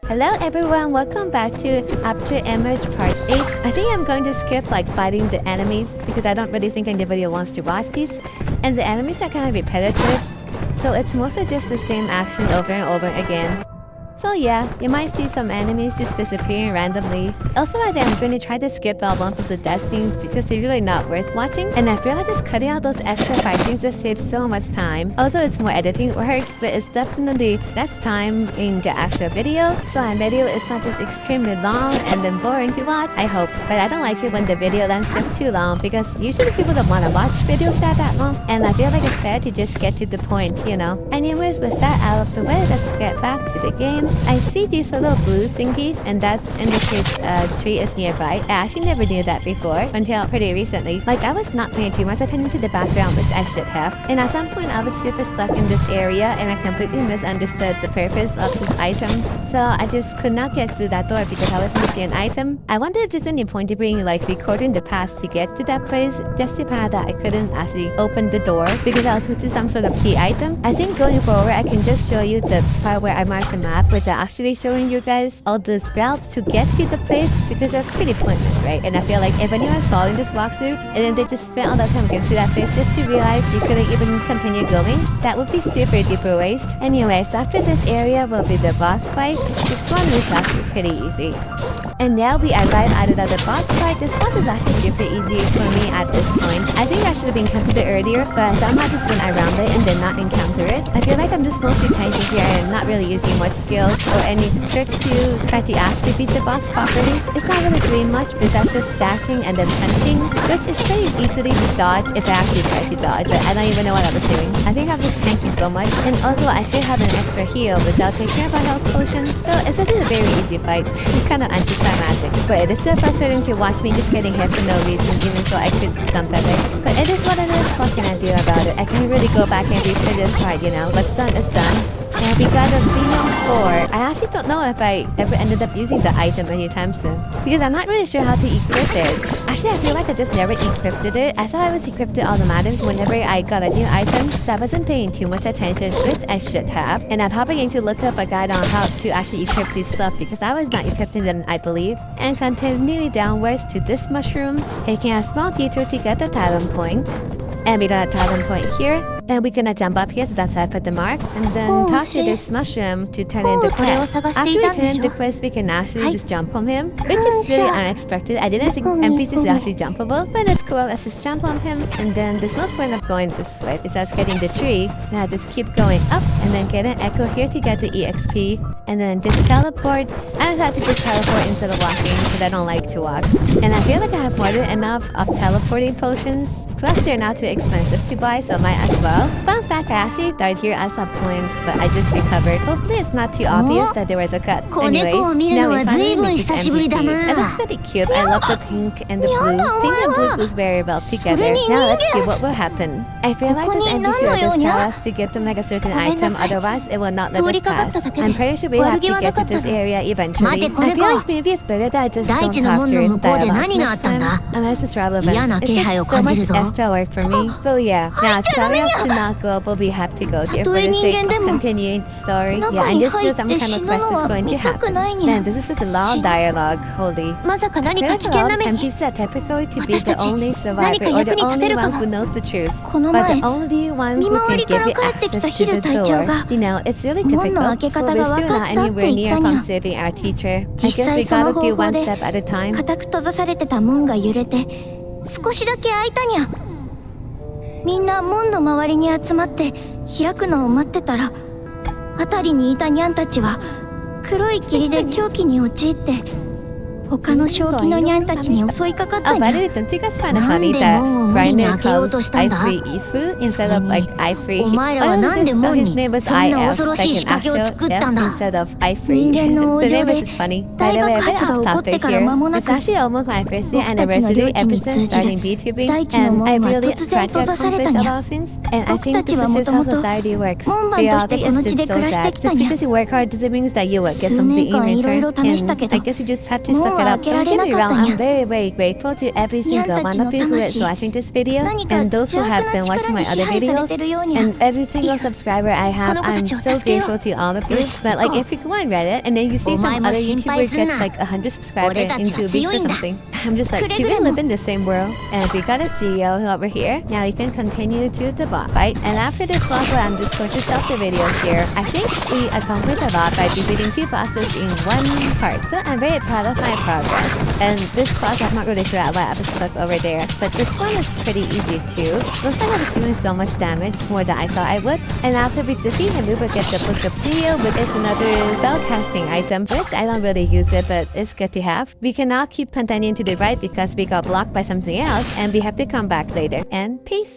Hello everyone, welcome back to Afterimage Part 8. I think I'm going to skip fighting the enemies because I don't really think anybody wants to watch these. And the enemies are kind of repetitive, so it's mostly just the same action over and over again. So yeah, you might see some enemies just disappearing randomly. Also, I think I'm going to try to skip out one of the death scenes because they're really not worth watching. And I feel like just cutting out those extra fighting just saves so much time. Also, it's more editing work, but it's definitely less time in the actual video. So my video is not just extremely long and then boring to watch, I hope. But I don't like it when the video length gets too long because usually people don't want to watch videos that long. And I feel like it's better to just get to the point, you know. Anyways, with that out of the way, let's get back to the game. I see these little blue thingies, and that indicates a tree is nearby. I actually never knew that before until pretty recently. I was not paying too much attention to the background, which I should have. And at some point, I was super stuck in this area, and I completely misunderstood the purpose of this item. So I just could not get through that door because I was missing an item. I wonder if there's any point to bring recording the path to get to that place, just to find out that I couldn't actually open the door because I was missing some sort of key item. I think going forward, I can just show you the part where I marked the map without actually showing you guys all those routes to get to the place because that's pretty pointless, right? And I feel like if anyone's following this walkthrough and then they just spent all that time getting to that place just to realize you couldn't even continue going, that would be super duper waste. Anyways, after this area will be the boss fight. This one is actually pretty easy. And now we arrive at another boss fight. This one is actually super easy for me at this point. I think I should have encountered it earlier, but somehow just went around it and did not encounter it. I feel like I'm just mostly tanking here and not really using much skills or any tricks to try to actually beat the boss properly. It's not really doing much besides just dashing and then punching, which is pretty easily to dodge if I actually try to dodge, but I don't even know what I was doing. I think I'm just tanking so much, and also I still have an extra heal without taking care of a health potion, so it's just a very easy fight. It's kind of anticlimactic, but it is still frustrating to watch me just getting hit for no reason, even though I could dump better. But it is what it is. What can I do about it? I can't really go back and replay this part, you know. What's done is done. And we got a Venom Spore. I actually don't know if I ever ended up using the item anytime soon because I'm not really sure how to equip it. Actually, I feel like I just never equipped it. I thought I was equipped it automatic whenever I got a new item, so I wasn't paying too much attention, which I should have. And I'm probably going to look up a guide on how to actually equip these stuff because I was not equipping them, I believe. And continuing downwards to this mushroom, taking a small detour to get the talent point. And we got a talent point here. Then we're gonna jump up here, so that's how I put the mark. And then talk to this mushroom to turn in the quest. After we turn in the quest, we can actually just jump on him, which is really unexpected. I didn't think NPCs is actually jumpable, but it's cool. Let's just jump on him. And then there's no point of going this way besides getting the tree. Now just keep going up and then get an echo here to get the EXP. And then just teleport. I decided to just teleport instead of walking because I don't like to walk. And I feel like I have more than enough of teleporting potions. Plus, they're not too expensive to buy, so I might as well. Fun fact, I actually died here at some point, but I just recovered. Hopefully, it's not too obvious that there was a cut. Anyways, now we finally meet this NPC. It looks pretty cute. I love the pink and the blue. Pink and blue goes very well together. Now let's see what will happen. I feel like this NPC will just tell us to give them a certain item, otherwise it will not let us pass. I'm pretty sure we have to get to this area eventually. I feel like maybe it's better that I just don't talk during dialogue next time, unless it's relevant. It's just so much extra work for me. So yeah, now telling us to not go, but we have to go there for the sake of continuing the story. Yeah, I just knew some kind of quest is going to happen. Man, this is such a long dialogue. Holy. I feel like a lot of NPCs are typically to be the only survivor or the only one who knows the truth, but the only one who can give you access to the door. You know, it's really difficult, so we're still not anywhere near from saving our teacher. I guess we gotta do one step at a time. 少しだけ開いたにゃ。みんな門の周りに集まって開くのを待ってたら、辺りにいたニャンたちは黒い霧で狂気に陥って。 他の正気のニャンたちに襲いかかったにゃ。なんで門を無理に開けようとしたんだ。それに、お前らはなんで門にそんな恐ろしい仕掛けを作ったんだ。人間の往生で大爆発が起こってから間もなく、僕たちの領地に通じる大地の門は突然閉ざされたにゃ。僕たちはもともと門番としてこの地で暮らしてきたにゃ。数年間いろいろ試したけど、門は it up. 開けら Don't れ get な me かった wrong, にゃ I'm very grateful to every single one of you who is watching this video, and those who have been watching my other videos, and every single subscriber I have. I'm so grateful to all of you. But like, if you go on Reddit and then you see some other YouTuber gets like 100 subscribers in 2 weeks or something, I'm just like, do we live in the same world? And we got a Geo over here. Now we can continue to the boss fight. And after this boss, I'm just going to stop the video here. I think we accomplished a lot by defeating 2 bosses in 1 part. So I'm very proud of my progress. And this boss, I'm not really sure what I was stuck over there, but this one is pretty easy too. Looks like I was doing so much damage, more than I thought I would. And after we defeat him, we will get the Book of Geo, which is another spellcasting item, which I don't really use it, but it's good to have. We cannot keep continuing to the right because we got blocked by something else, and we have to come back later. And peace!